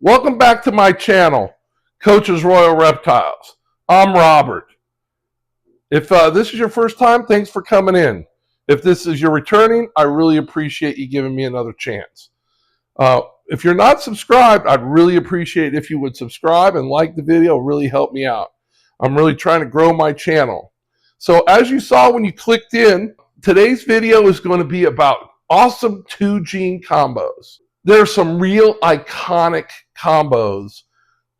Welcome back to my channel, Coach's Royal Reptiles. I'm Robert. If this is your first time, thanks for coming in. If this is your returning, I really appreciate you giving me another chance. If you're not subscribed, I'd really appreciate if you would subscribe and like the video. It really help me out. I'm really trying to grow my channel. So as you saw when you clicked in, today's video is going to be about awesome 2-gene combos. There are some real iconic combos,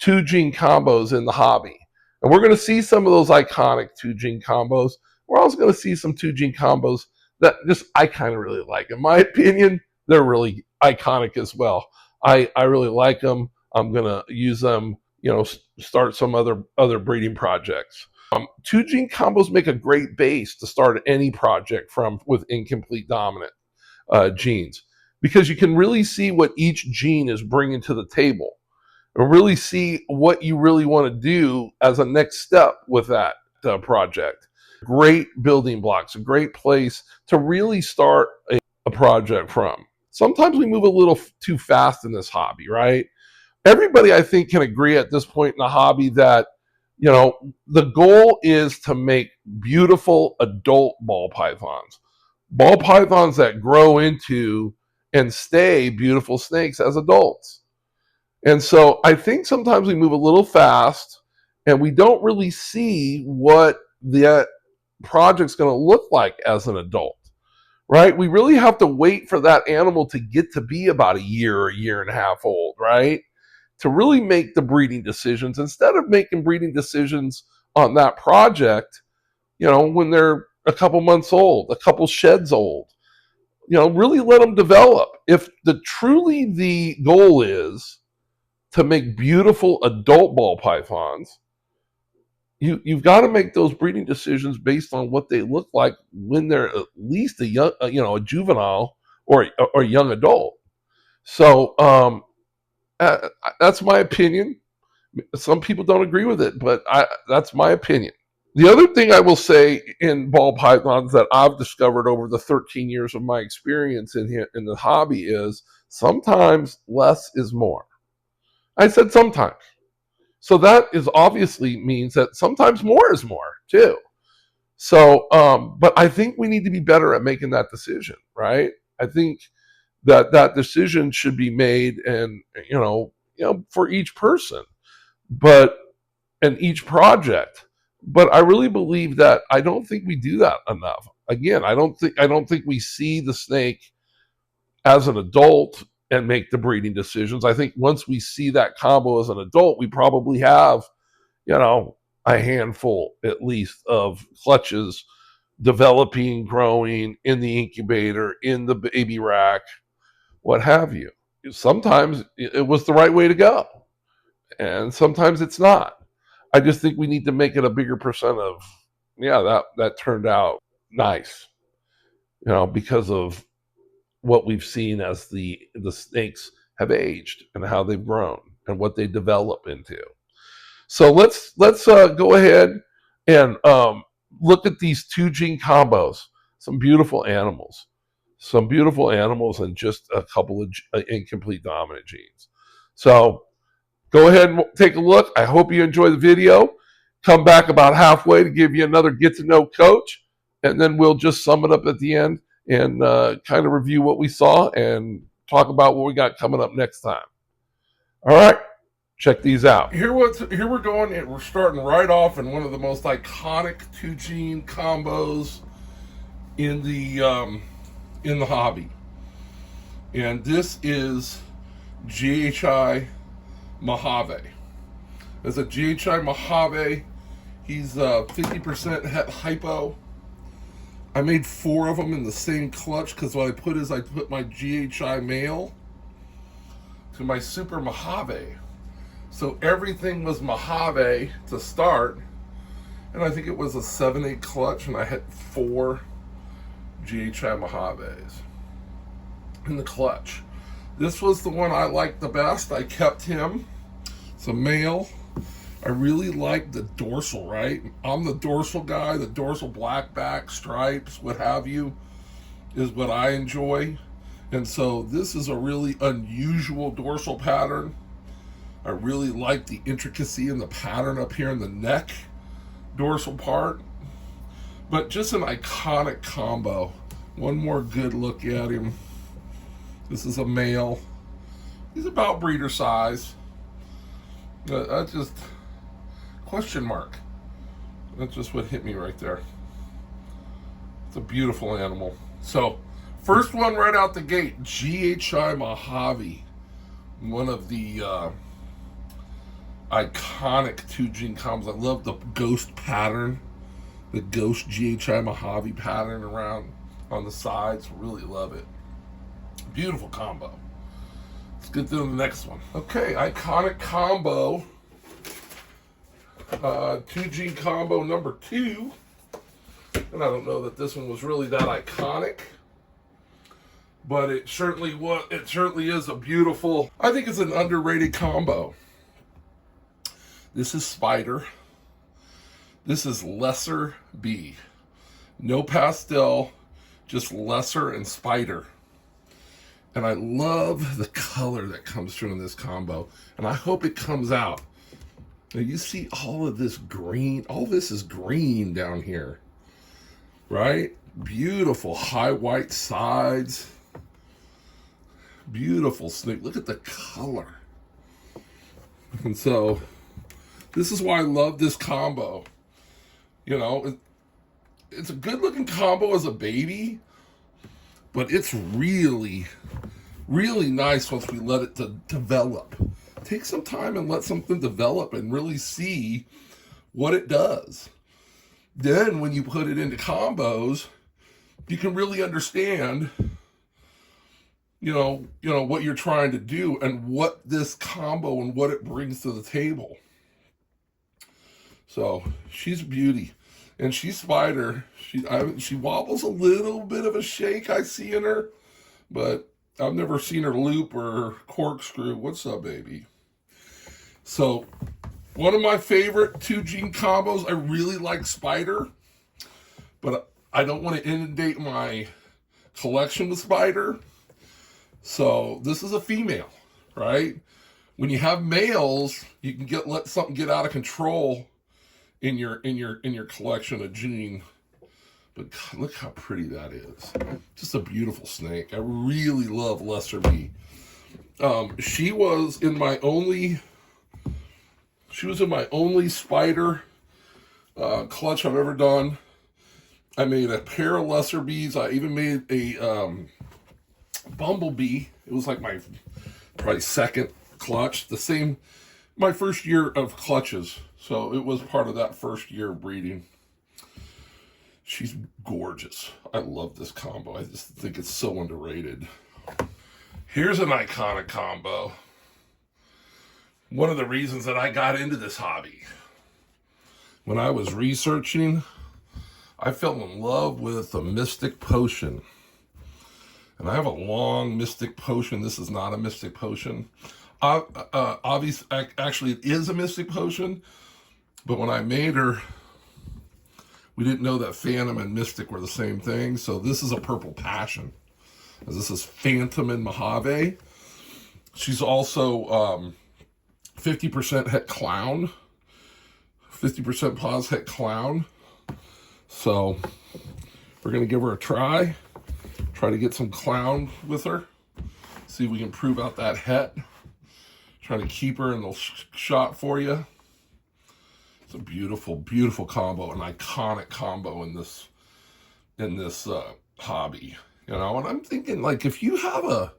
2-gene combos in the hobby. And we're going to see some of those iconic 2-gene combos. We're also going to see some 2-gene combos that just I kind of really like. In my opinion, they're really iconic as well. I really like them. I'm going to use them, start some other breeding projects. 2-gene combos make a great base to start any project from with incomplete dominant genes, because you can really see what each gene is bringing to the table and really see what you really want to do as a next step with that project. Great building blocks, a great place to really start a project from. Sometimes we move a little too fast in this hobby, right? Everybody, I think, can agree at this point in the hobby that, the goal is to make beautiful adult ball pythons that grow into and stay beautiful snakes as adults. And so I think sometimes we move a little fast and we don't really see what the project's going to look like as an adult, right? We really have to wait for that animal to get to be about a year and a half old, right? To really make the breeding decisions, instead of making breeding decisions on that project, when they're a couple months old, a couple sheds old. Really let them develop. If truly the goal is to make beautiful adult ball pythons, you've got to make those breeding decisions based on what they look like when they're at least a young, a juvenile or a young adult. So that's my opinion. Some people don't agree with it, but that's my opinion. The other thing I will say in ball pythons that I've discovered over the 13 years of my experience in the hobby is sometimes less is more. I said sometimes. So that is obviously means that sometimes more is more too. So, but I think we need to be better at making that decision, right? I think that decision should be made, and for each person, and each project. But I really believe that I don't think we do that enough. Again, I don't think we see the snake as an adult and make the breeding decisions. I think once we see that combo as an adult, we probably have, a handful at least of clutches developing, growing in the incubator, in the baby rack, what have you. Sometimes it was the right way to go, and sometimes it's not. I just think we need to make it a bigger percent of, that turned out nice, because of what we've seen as the snakes have aged and how they've grown and what they develop into. So let's go ahead and look at these 2-gene combos. Some beautiful animals and just a couple of incomplete dominant genes. So go ahead and take a look. I hope you enjoy the video. Come back about halfway to give you another get to know coach, and then we'll just sum it up at the end and kind of review what we saw and talk about what we got coming up next time. All right, check these out. Here we're going, and we're starting right off in one of the most iconic 2-gene combos in the hobby, and this is GHI Mojave. There's a GHI Mojave. He's 50% het hypo. I made 4 of them in the same clutch because what I put my GHI male to my Super Mojave. So everything was Mojave to start. And I think it was a 7/8 clutch, and I had 4 GHI Mojaves in the clutch. This was the one I liked the best. I kept him. It's a male. I really like the dorsal, right? I'm the dorsal guy. The dorsal black back, stripes, what have you, is what I enjoy. And so this is a really unusual dorsal pattern. I really like the intricacy and the pattern up here in the neck, dorsal part. But just an iconic combo. One more good look at him. This is a male. He's about breeder size. That's just question mark. That's just what hit me right there. It's a beautiful animal. So, first one right out the gate, GHI Mojave. One of the iconic 2-gene combos. I love the ghost pattern. The ghost GHI Mojave pattern around on the sides. Really love it. Beautiful combo. Let's get to the next one. Okay, iconic combo. 2-gene combo number 2. And I don't know that this one was really that iconic, but it certainly was. It certainly is a beautiful. I think it's an underrated combo. This is Spider. This is Lesser B. No pastel, just Lesser and Spider. And I love the color that comes through in this combo. And I hope it comes out. Now you see all of this green. All this is green down here. Right? Beautiful high white sides. Beautiful snake. Look at the color. And so, this is why I love this combo. You know, it's a good looking combo as a baby, but it's really, really nice once we let it develop. Take some time and let something develop and really see what it does. Then when you put it into combos, you can really understand, you know what you're trying to do and what this combo and what it brings to the table. So she's a beauty, and she's Spider. She wobbles a little bit of a shake I see in her, but I've never seen her loop or corkscrew. What's up, baby? So one of my favorite 2-gene combos. I really like Spider, but I don't want to inundate my collection with Spider. So this is a female, right? When you have males, you can let something get out of control in your collection of gene. But God, look how pretty that is. Just a beautiful snake. I really love Lesser B. She was in my only Spider clutch I've ever done. I made a pair of Lesser Bs. I even made a Bumblebee. It was like my probably second clutch. My first year of clutches. So it was part of that first year of breeding. She's gorgeous. I love this combo. I just think it's so underrated. Here's an iconic combo. One of the reasons that I got into this hobby. When I was researching, I fell in love with the Mystic Potion. And I have a long Mystic Potion. This is not a Mystic Potion. Obviously, actually, it is a Mystic Potion. But when I made her, we didn't know that Phantom and Mystic were the same thing. So this is a Purple Passion. This is Phantom and Mojave. She's also 50% het clown. 50% pause het clown. So we're going to give her a try. Try to get some clown with her. See if we can prove out that het. Trying to keep her in the shot for you. It's a beautiful, beautiful combo, an iconic combo in this hobby. You know, and I'm thinking, like, if you have a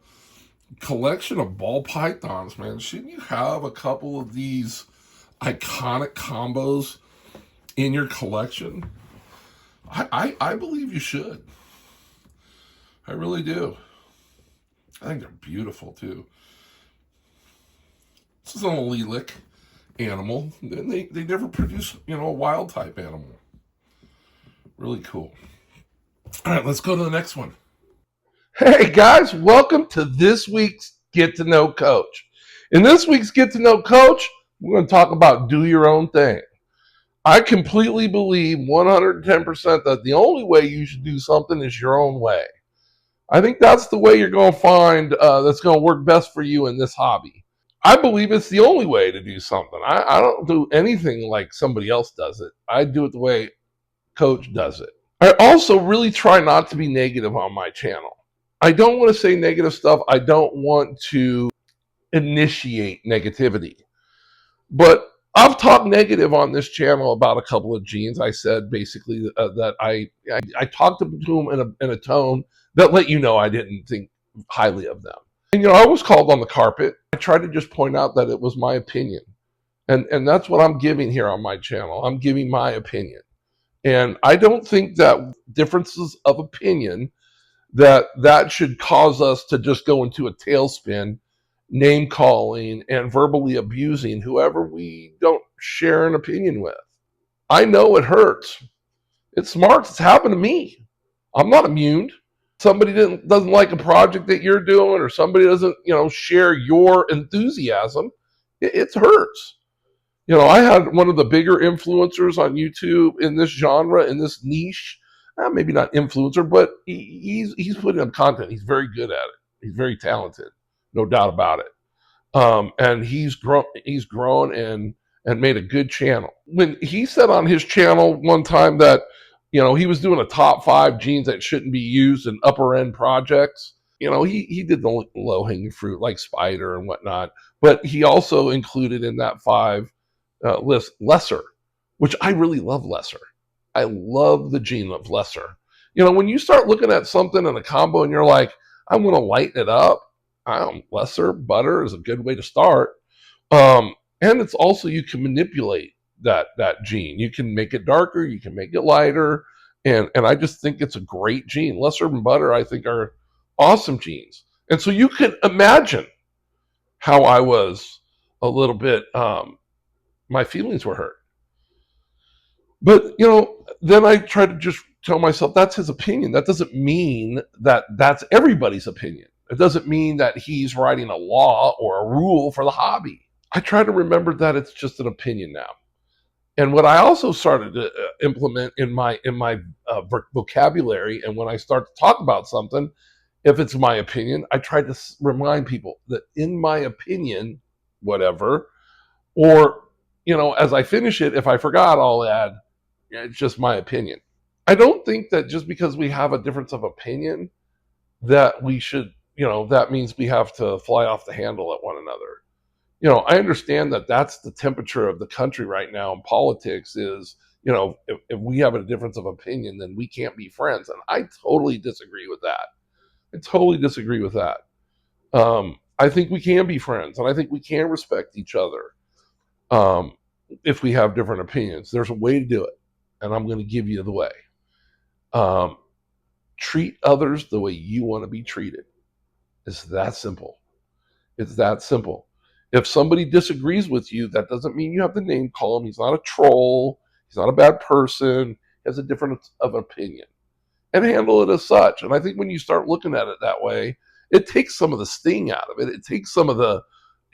collection of ball pythons, man, shouldn't you have a couple of these iconic combos in your collection? I believe you should. I really do. I think they're beautiful too. This is an allelic animal, and they never produce, you know, a wild type animal. Really cool. All right, let's go to the next one. Hey guys, welcome to this week's Get to Know Coach. In this week's Get to Know Coach, we're going to talk about do your own thing. I completely believe 110% that the only way you should do something is your own way. I think that's the way you're going to find that's going to work best for you in this hobby. I believe it's the only way to do something. I don't do anything like somebody else does it. I do it the way Coach does it. I also really try not to be negative on my channel. I don't want to say negative stuff. I don't want to initiate negativity. But I've talked negative on this channel about a couple of genes. I said basically that I talked to them in a tone that let you know I didn't think highly of them. And I was called on the carpet. I tried to just point out that it was my opinion. And that's what I'm giving here on my channel. I'm giving my opinion. And I don't think that differences of opinion that should cause us to just go into a tailspin, name calling and verbally abusing whoever we don't share an opinion with. I know it hurts. It smarts. It's happened to me. I'm not immune. Somebody doesn't like a project that you're doing, or somebody doesn't, share your enthusiasm. It hurts. I had one of the bigger influencers on YouTube in this genre, in this niche. Maybe not influencer, but he's putting up content. He's very good at it. He's very talented, no doubt about it. And he's grown and made a good channel. When he said on his channel one time that he was doing a top 5 genes that shouldn't be used in upper end projects. He did the low hanging fruit like spider and whatnot, but he also included in that 5 list lesser, which I really love lesser. I love the gene of lesser. When you start looking at something in a combo and you're like, I want to lighten it up, lesser butter is a good way to start. And it's also, you can manipulate that gene. You can make it darker, you can make it lighter, and I just think it's a great gene. Lesser and butter, I think, are awesome genes. And so you can imagine how I was a little bit, my feelings were hurt. But, then I try to just tell myself that's his opinion. That doesn't mean that that's everybody's opinion. It doesn't mean that he's writing a law or a rule for the hobby. I try to remember that it's just an opinion now. And what I also started to implement in my vocabulary, and when I start to talk about something, if it's my opinion, I try to remind people that in my opinion, whatever, or, as I finish it, if I forgot, I'll add, it's just my opinion. I don't think that just because we have a difference of opinion that we should, that means we have to fly off the handle at one another. I understand that that's the temperature of the country right now in politics is, if we have a difference of opinion, then we can't be friends. And I totally disagree with that. I think we can be friends, and I think we can respect each other if we have different opinions. There's a way to do it, and I'm going to give you the way. Treat others the way you want to be treated. It's that simple. It's that simple. If somebody disagrees with you, that doesn't mean you have to name call him. He's not a troll. He's not a bad person. He has a difference of opinion. And handle it as such. And I think when you start looking at it that way, it takes some of the sting out of it. It takes some of the,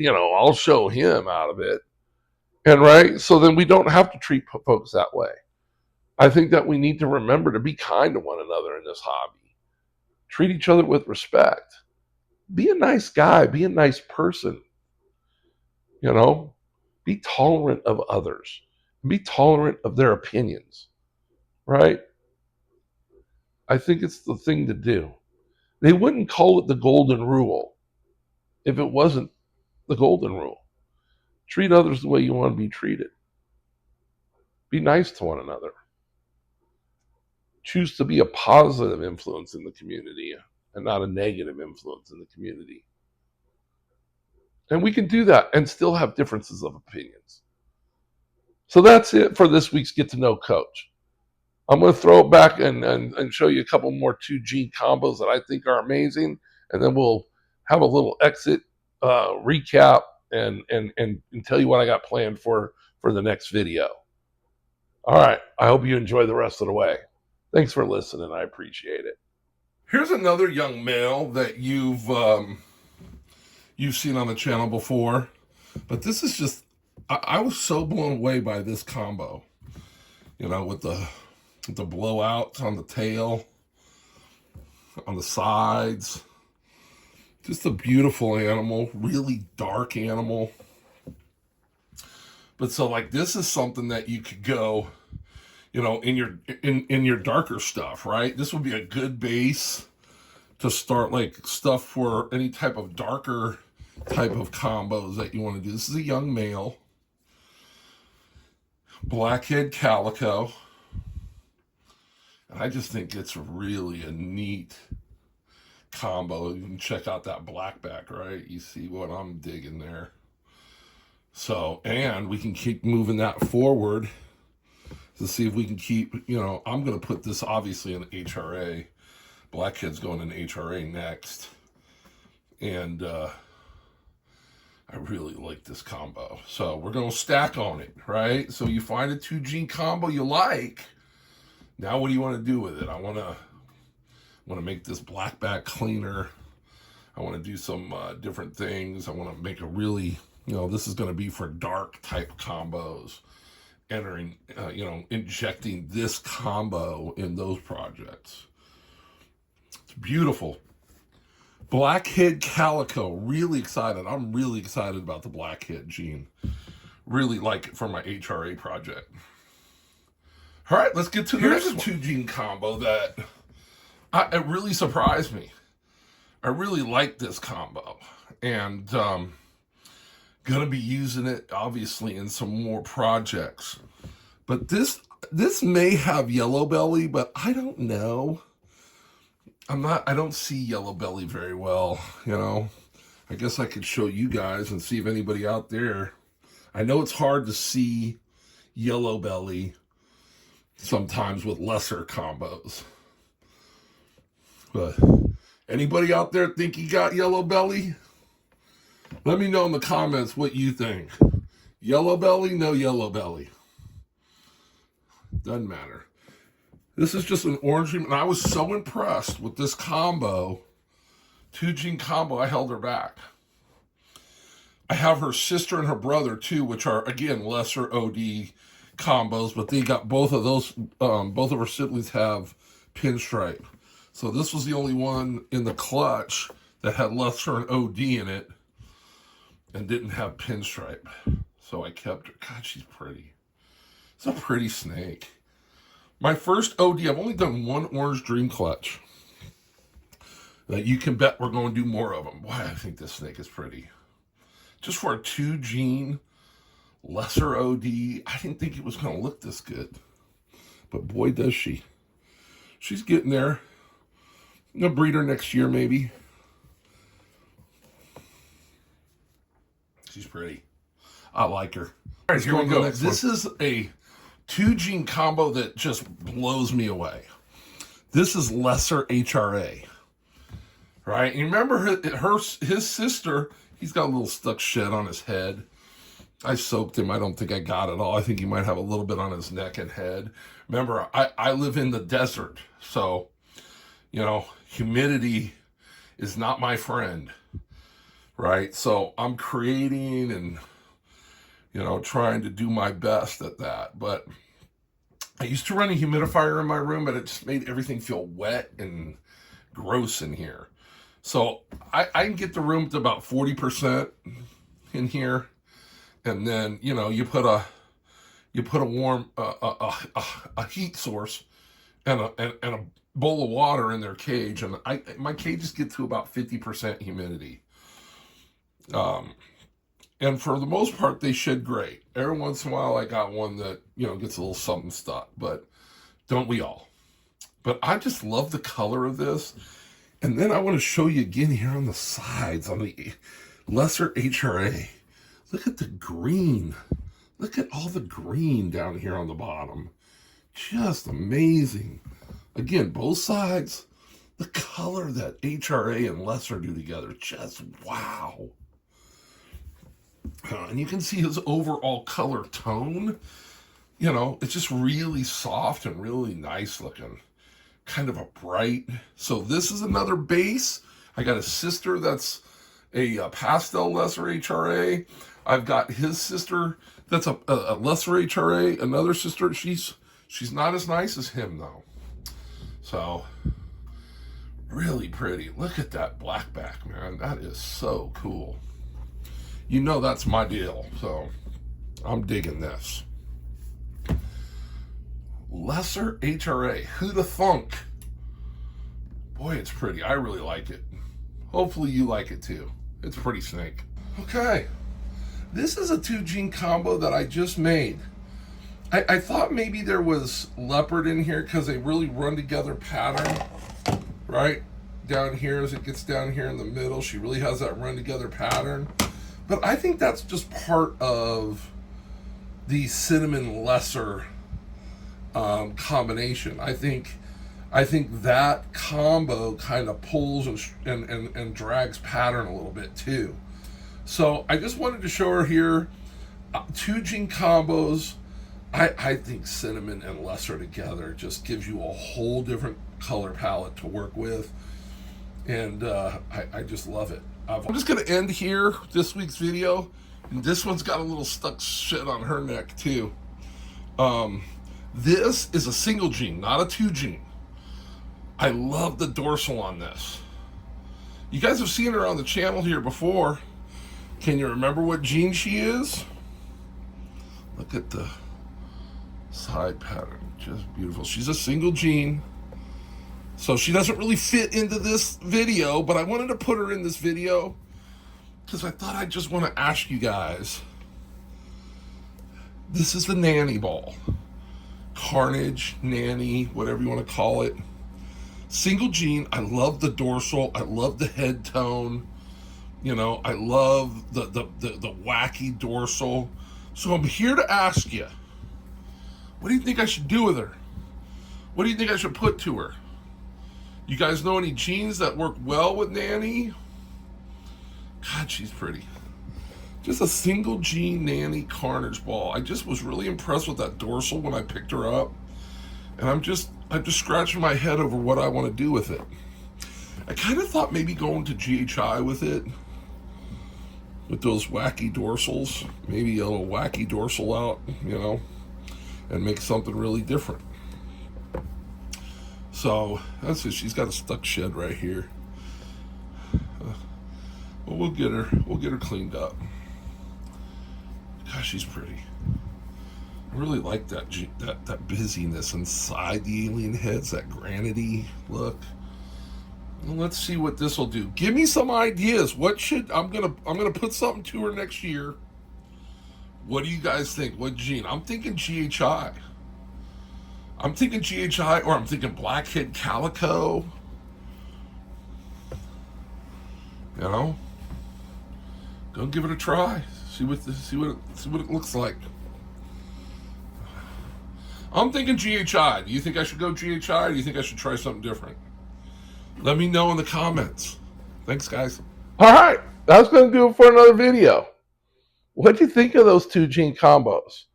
I'll show him out of it. And right, so then we don't have to treat folks that way. I think that we need to remember to be kind to one another in this hobby. Treat each other with respect. Be a nice guy. Be a nice person. Be tolerant of others. Be tolerant of their opinions. Right? I think it's the thing to do. They wouldn't call it the golden rule if it wasn't the golden rule. Treat others the way you want to be treated. Be nice to one another. Choose to be a positive influence in the community and not a negative influence in the community. And we can do that and still have differences of opinions. So that's it for this week's Get to Know Coach. I'm going to throw it back and show you a couple more 2 gene combos that I think are amazing. And then we'll have a little exit recap and tell you what I got planned for the next video. All right. I hope you enjoy the rest of the way. Thanks for listening. I appreciate it. Here's another young male that you've seen on the channel before, but this is just, I was so blown away by this combo, with the blowouts on the tail, on the sides, Just a beautiful animal, really dark animal. But so like this is something that you could go, you know, in your darker stuff, right? This would be a good base to start like stuff for any type of darker type of combos that you want to do. This is a young male, blackhead calico. And I just think it's really a neat combo. You can check out that blackback, right? You see what I'm digging there. So, and we can keep moving that forward to see if we can keep, you know, I'm going to put this obviously in HRA. Blackhead's going in HRA next. And I really like this combo. So we're going to stack on it, right? So you find a 2-gene combo you like. Now what do you want to do with it? I want to make this blackback cleaner. I want to do some different things. I want to make a really, you know, this is going to be for dark type combos. Entering, you know, injecting this combo in those projects. It's beautiful. Blackhead calico, really excited. I'm really excited about the blackhead gene. Really like it for my HRA project. All right, let's get to the next 2-gene combo that it really surprised me. I really like this combo, and gonna be using it obviously in some more projects. But this may have yellow belly, but I don't know. I don't see yellow belly very well, you know. I guess I could show you guys and see if anybody out there. I know it's hard to see yellow belly sometimes with lesser combos. But anybody out there think you got yellow belly? Let me know in the comments what you think. Yellow belly, no yellow belly. Doesn't matter. This is just an orange dream, and I was so impressed with this combo. 2-gene combo, I held her back. I have her sister and her brother too, which are, again, lesser OD combos, but they got both of those, both of her siblings have pinstripe. So this was the only one in the clutch that had lesser and OD in it and didn't have pinstripe. So I kept her. God, she's pretty. It's a pretty snake. My first OD, I've only done one orange dream clutch. That you can bet we're going to do more of them. Boy, I think this snake is pretty. Just for a 2-gene lesser OD, I didn't think it was going to look this good. But boy, does she. She's getting there. I'm going to breed her next year, maybe. She's pretty. I like her. All right, here we go. This is a 2-gene combo that just blows me away. This is lesser HRA. Right? You remember his sister, he's got a little stuck shed on his head. I soaked him. I don't think I got it all. I think he might have a little bit on his neck and head. Remember, I live in the desert, so, you know, humidity is not my friend, right? So I'm creating and, you know, trying to do my best at that. But I used to run a humidifier in my room, but it just made everything feel wet and gross in here. So I can get the room to about 40% in here. And then, you know, you put a warm, a heat source and a bowl of water in their cage. And my cages get to about 50% humidity. And for the most part, they shed great. Every once in a while, I got one that, you know, gets a little something stuck, but don't we all? But I just love the color of this. And then I want to show you again here on the sides, on the lesser HRA. Look at the green. Look at all the green down here on the bottom. Just amazing. Again, both sides, the color that HRA and lesser do together, just wow. And you can see his overall color tone. You know, it's just really soft and really nice looking. Kind of a bright. So this is another base. I got a sister that's a pastel lesser HRA. I've got his sister that's a lesser HRA. Another sister, she's not as nice as him though. So really pretty. Look at that black back, man. That is so cool. You know that's my deal, so I'm digging this. Lesser HRA. Who the thunk? Boy, it's pretty. I really like it. Hopefully you like it too. It's pretty snake. Okay. This is a 2-gene combo that I just made. I thought maybe there was leopard in here because they really run together pattern, right? Down here, as it gets down here in the middle, she really has that run together pattern. But I think that's just part of the cinnamon lesser combination. I think that combo kind of pulls and drags pattern a little bit too. So I just wanted to show her here 2-gene combos. I think cinnamon and lesser together just gives you a whole different color palette to work with, and I just love it. I'm just gonna end here this week's video, and this one's got a little stuck shit on her neck too. This is a single gene, not a 2-gene. I love the dorsal on this. You guys have seen her on the channel here before. Can you remember what gene she is? Look at the side pattern, just beautiful. She's a single gene, so she doesn't really fit into this video, but I wanted to put her in this video because I thought I'd just want to ask you guys. This is the nanny ball. Carnage, nanny, whatever you want to call it. Single gene. I love the dorsal. I love the head tone. You know, I love the wacky dorsal. So I'm here to ask you, what do you think I should do with her? What do you think I should put to her? You guys know any genes that work well with nanny? God, she's pretty. Just a single gene nanny carnage ball. I just was really impressed with that dorsal when I picked her up. And I'm just scratching my head over what I want to do with it. I kind of thought maybe going to GHI with it, with those wacky dorsals, maybe a little wacky dorsal out, you know, and make something really different. So that's it. She's got a stuck shed right here. But we'll get her cleaned up. Gosh, she's pretty. I really like that busyness inside the alien heads, that granity look. Well, let's see what this will do. Give me some ideas. What should I'm gonna put something to her next year. What do you guys think? What gene? I'm thinking GHI. I'm thinking GHI, or I'm thinking blackhead calico. You know, go give it a try. See what it looks like. I'm thinking GHI. Do you think I should go GHI, or do you think I should try something different? Let me know in the comments. Thanks, guys. All right, that's going to do it for another video. What do you think of those 2-gene combos?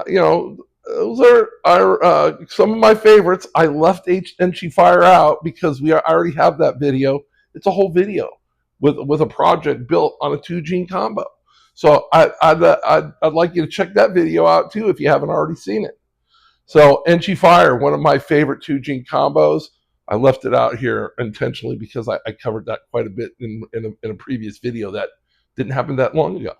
You know, those are some of my favorites. I left NC Fire out because I already have that video. It's a whole video with a project built on a 2-gene combo. So I'd like you to check that video out too if you haven't already seen it. So NC Fire, one of my favorite 2-gene combos. I left it out here intentionally because I covered that quite a bit in a previous video that didn't happen that long ago.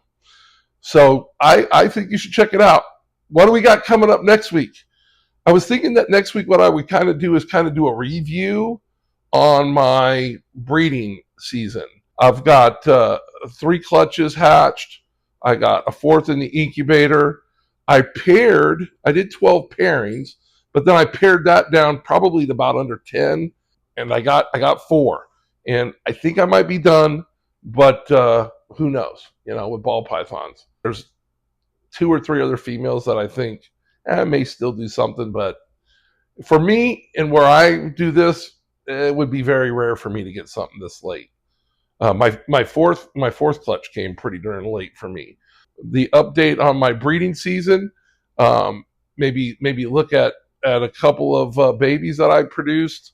So I think you should check it out. What do we got coming up next week? I was thinking that next week what I would kind of do is kind of do a review on my breeding season. I've got 3 clutches hatched. I got a 4th in the incubator. I did 12 pairings, but then I pared that down probably to about under 10, and I got 4. And I think I might be done, but who knows, you know, with ball pythons. There's 2 or 3 other females that I think may still do something, but for me and where I do this, it would be very rare for me to get something this late. My fourth clutch came pretty darn late for me. The update on my breeding season, maybe look at a couple of babies that I produced,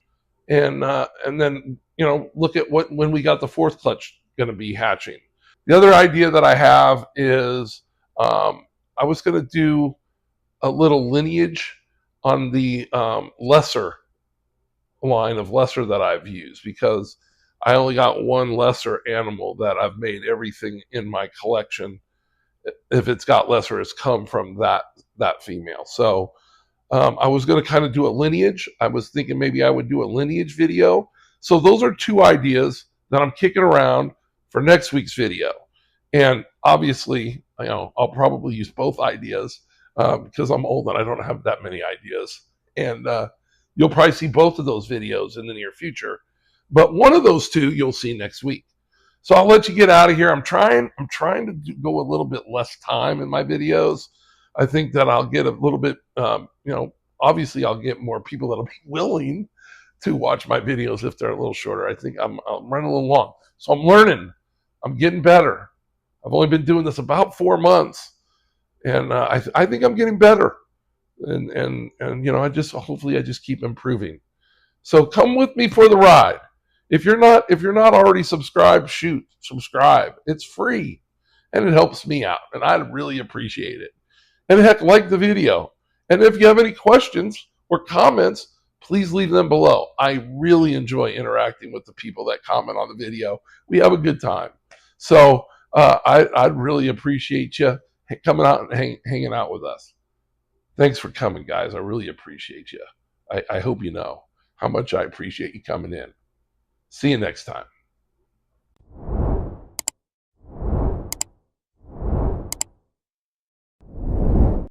and then, you know, look at when we got the 4th clutch going to be hatching. The other idea that I have is I was going to do a little lineage on the lesser line of lesser that I've used, because I only got one lesser animal that I've made everything in my collection. If it's got lesser, it's come from that female. So I was going to kind of do a lineage. I was thinking maybe I would do a lineage video. So those are two ideas that I'm kicking around for next week's video. And obviously, I'll probably use both ideas because I'm old and I don't have that many ideas. And you'll probably see both of those videos in the near future. But one of those two you'll see next week. So I'll let you get out of here. I'm trying to go a little bit less time in my videos. I think that I'll get a little bit, obviously I'll get more people that'll be willing to watch my videos if they're a little shorter. I think I'm running a little long. So I'm learning. I'm getting better. I've only been doing this about 4 months, and I think I'm getting better. And hopefully I just keep improving. So come with me for the ride. If you're not already subscribed, subscribe. It's free, and it helps me out, and I'd really appreciate it. And heck, like the video. And if you have any questions or comments, please leave them below. I really enjoy interacting with the people that comment on the video. We have a good time. So I'd really appreciate you coming out and hanging out with us. Thanks for coming, guys. I really appreciate you. I hope you know how much I appreciate you coming in. See you next time.